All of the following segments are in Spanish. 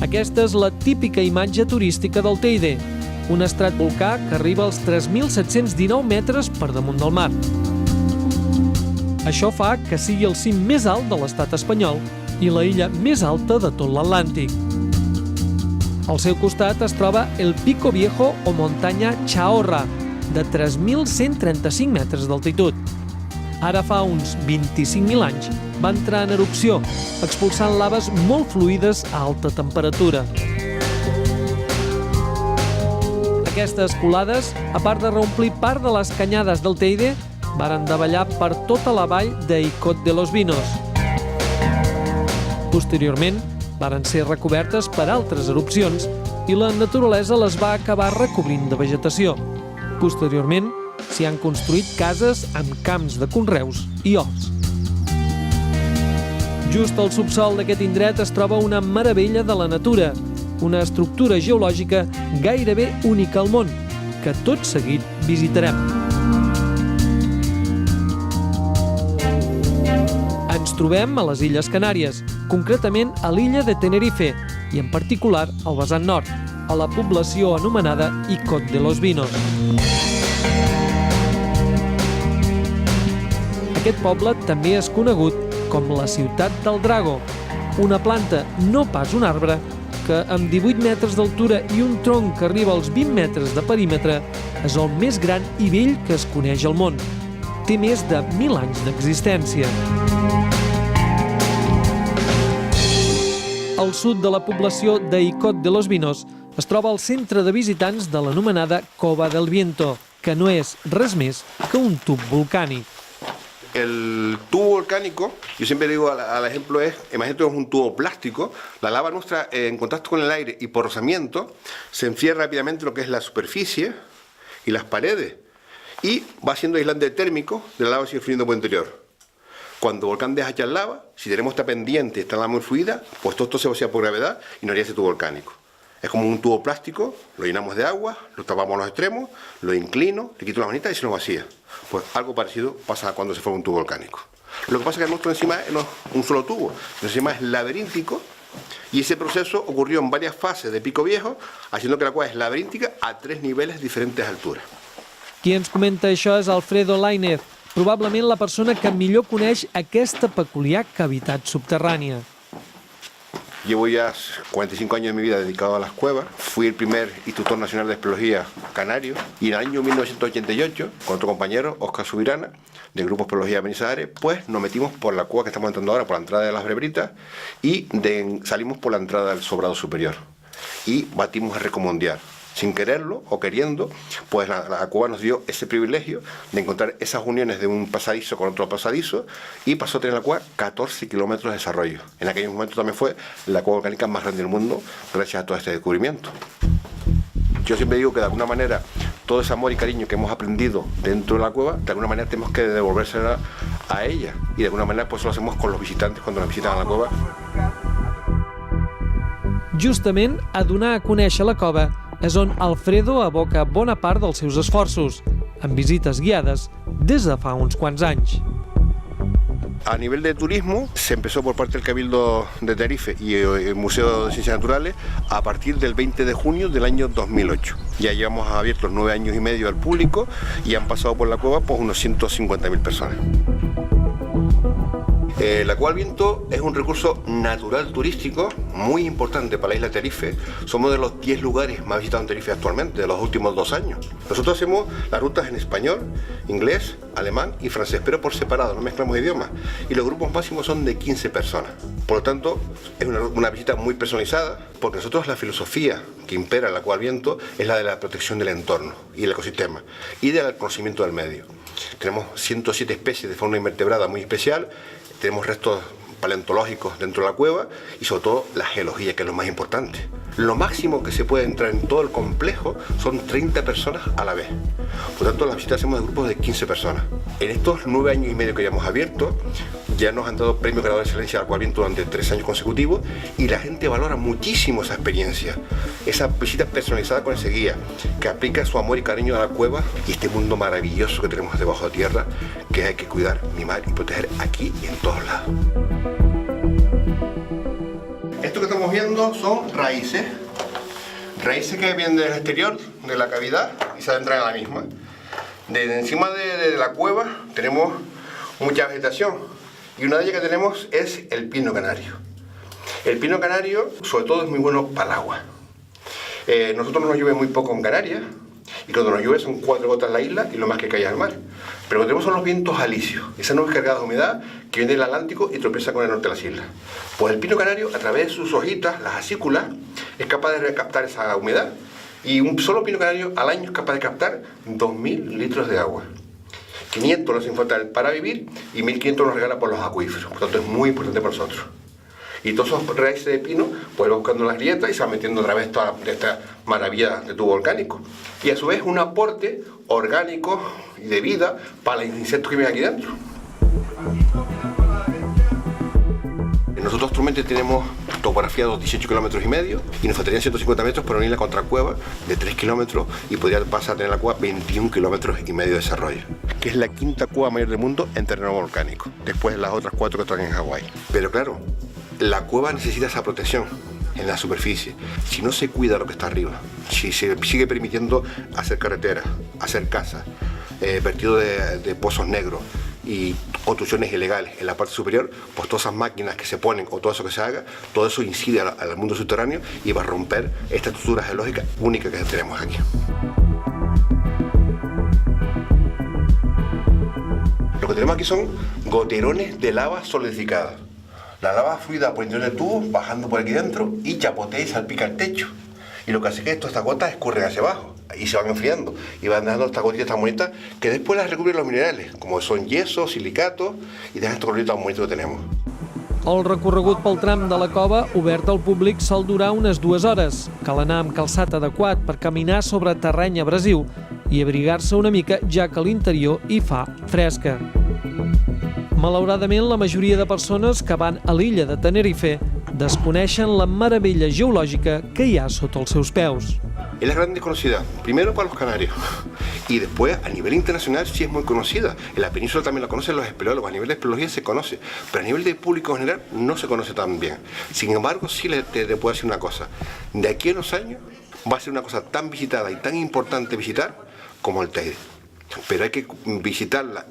Aquesta és la típica imatge turística del Teide, un estratovolcà que arriba als 3.719 metres per damunt del mar. Això fa que sigui el cim més alt de l'estat espanyol i la illa més alta de tot l'Atlàntic. Al seu costat es troba el Pico Viejo o muntanya Chaorra, de 3.135 metres d'altitud. Ara fa uns 25.000 anys va entrar en erupció, expulsant laves molt fluides a alta temperatura. Aquestes colades, a part de reomplir part de les canyades del Teide, varen davallar per tota la vall d'Icod de los Vinos. Posteriorment, varen ser recobertes per altres erupcions i la naturalesa les va acabar recobrint de vegetació. Posteriorment, s'hi han construït cases amb camps de conreus i horts. Just al subsòl d'aquest indret es troba una meravella de la natura, una estructura geològica gairebé única al món, que tot seguit visitarem. Ens trobem a les Illes Canàries, concretament a l'illa de Tenerife i en particular al vessant nord, a la població anomenada Icod de los Vinos. Aquest poble també és conegut com la ciutat del Drago, una planta, no pas un arbre, que amb 18 metres d'altura i un tronc que arriba als 20 metres de perímetre és el més gran i vell que es coneix al món. Té més de 1.000 anys d'existència. Al sud de la població d'Icod de los Vinos es troba el centre de visitants de l'anomenada Cova del Viento, que no és res més que un tub volcànic. El tubo volcánico, yo siempre digo al ejemplo es, imagínate un tubo plástico, la lava nuestra en contacto con el aire y por rozamiento se enfría rápidamente lo que es la superficie y las paredes y va siendo aislante térmico de la lava sigue fluyendo por el interior. Cuando el volcán deja echar lava, si tenemos esta pendiente, esta lava muy fluida, pues todo esto se vacía por gravedad y no haría ese tubo volcánico. Es como un tubo plástico, lo llenamos de agua, lo tapamos a los extremos, lo inclino, le quito la manita y se nos vacía. Pues algo parecido pasa cuando se forma un tubo volcánico. Lo que pasa es que el nuestro encima no es un solo tubo, encima es laberíntico y ese proceso ocurrió en varias fases de Pico Viejo, haciendo que la cueva es laberíntica a 3 niveles diferentes alturas. Qui ens comenta això és Alfredo Lainez, probablement la persona que millor coneix aquesta peculiar cavitat subterrània. Llevo ya 45 años de mi vida dedicado a las cuevas. Fui el primer instructor nacional de espeleología canario y en el año 1988, con otro compañero, Óscar Subirana, del Grupo Espeleología Benizadares, pues nos metimos por la cueva que estamos entrando ahora, por la entrada de las Brebritas, y salimos por la entrada del Sobrado Superior. Y batimos el récord mundial. Sin quererlo o queriendo, pues la cueva nos dio ese privilegio de encontrar esas uniones de un pasadizo con otro pasadizo y pasó a tener la cueva 14 kilómetros de desarrollo. En aquel momento también fue la cueva volcánica más grande del mundo gracias a todo este descubrimiento. Yo siempre digo que de alguna manera todo ese amor y cariño que hemos aprendido dentro de la cueva, de alguna manera tenemos que devolvérsela a ella y de alguna manera pues eso lo hacemos con los visitantes cuando nos visitan a la cueva. Justament a donar a conèixer la cova és on Alfredo aboca bona part dels seus esforços, amb visites guiades des de fa uns quants anys. A nivel de turismo, se empezó por parte del Cabildo de Tenerife y el Museo de Ciencias Naturales a partir del 20 de junio del año 2008. Ya llevamos abiertos 9 años y medio al público y han pasado por la cueva pues, unos 150.000 personas. La Cueva del Viento es un recurso natural turístico muy importante para la isla de Tenerife. Somos de los 10 lugares más visitados en Tenerife actualmente, de los últimos 2 años. Nosotros hacemos las rutas en español, inglés, alemán y francés, pero por separado, no mezclamos idiomas. Y los grupos máximos son de 15 personas. Por lo tanto, es una visita muy personalizada, porque nosotros la filosofía que impera en la Cueva del Viento es la de la protección del entorno y el ecosistema y del conocimiento del medio. Tenemos 107 especies de fauna invertebrada muy especial. Tenemos restos paleontológicos dentro de la cueva y sobre todo la geología, que es lo más importante. Lo máximo que se puede entrar en todo el complejo son 30 personas a la vez. Por tanto, las visitas hacemos de grupos de 15 personas. En estos 9 años y medio que ya hemos abierto, ya nos han dado premio Grado de Excelencia al Cueva del Viento durante 3 años consecutivos y la gente valora muchísimo esa experiencia, esa visita personalizada con ese guía, que aplica su amor y cariño a la cueva y este mundo maravilloso que tenemos debajo de tierra, que hay que cuidar, mimar y proteger aquí y en todos lados. Esto que estamos viendo son raíces. Raíces que vienen del exterior de la cavidad y se adentran en la misma. De encima de la cueva tenemos mucha vegetación y una de ellas que tenemos es el pino canario. El pino canario sobre todo es muy bueno para el agua. Nosotros nos llueve muy poco en Canarias y cuando nos llueve son 4 gotas en la isla y lo más que cae al mar. Pero lo que tenemos son los vientos alisios, esa nube cargada de humedad que viene del Atlántico y tropieza con el norte de las islas. Pues el pino canario, a través de sus hojitas, las acículas, es capaz de recaptar esa humedad y un solo pino canario al año es capaz de captar 2.000 litros de agua. 500 nos hacen falta para vivir y 1.500 nos regala por los acuíferos, por lo tanto es muy importante para nosotros. Y todos esos raíces de pino pues van buscando las grietas y se van metiendo a través de esta maravilla de tubo volcánico. Y a su vez un aporte orgánico y de vida para los insectos que viven aquí dentro. Nosotros actualmente tenemos topografía de 18 kilómetros y medio y nos faltarían 150 metros para unir la contracueva de 3 kilómetros y podría pasar a tener la cueva 21 kilómetros y medio de desarrollo, que es la quinta cueva mayor del mundo en terreno volcánico, después de las otras 4 que están en Hawái. Pero claro, la cueva necesita esa protección en la superficie. Si no se cuida lo que está arriba, si se sigue permitiendo hacer carreteras, hacer casas, vertido de pozos negros y construcciones ilegales en la parte superior, pues todas esas máquinas que se ponen o todo eso que se haga, todo eso incide al mundo subterráneo y va a romper esta estructura geológica única que tenemos aquí. Lo que tenemos aquí son goterones de lava solidificada. La lava fluida por el interior del tubo, bajando por aquí dentro y chapotea y salpica el techo. Y lo que hace es que todas estas gotas escurren hacia abajo y se van enfriando y van dejando estas gotitas tan bonitas que después las recubren los minerales, como son yeso, silicatos y dejan estos coloritos tan bonitos que tenemos. El recorregut pel tram de la cova, obert al públic, sol durar unes 2 hores. Cal anar amb calçat adequat per caminar sobre terreny abrasiu i abrigar-se una mica, ja que a l'interior hi fa fresca. Malauradament, la majoria de persones que van a l'illa de Tenerife desconeixen la meravella geològica que hi ha sota els seus peus. Es la gran desconocida, primero para los canarios y después a nivel internacional sí es muy conocida. En la península también la conocen los espeleólogos, a nivel de espeleología se conoce, pero a nivel de público en general no se conoce tan bien. Sin embargo, sí te puedo decir una cosa, de aquí a unos años va a ser una cosa tan visitada y tan importante visitar como el Teide, pero hay que visitarla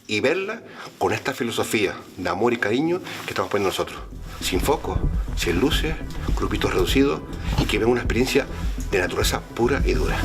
y verla con esta filosofía de amor y cariño que estamos poniendo nosotros. Sin focos, sin luces, grupitos reducidos y que vean una experiencia de naturaleza pura y dura.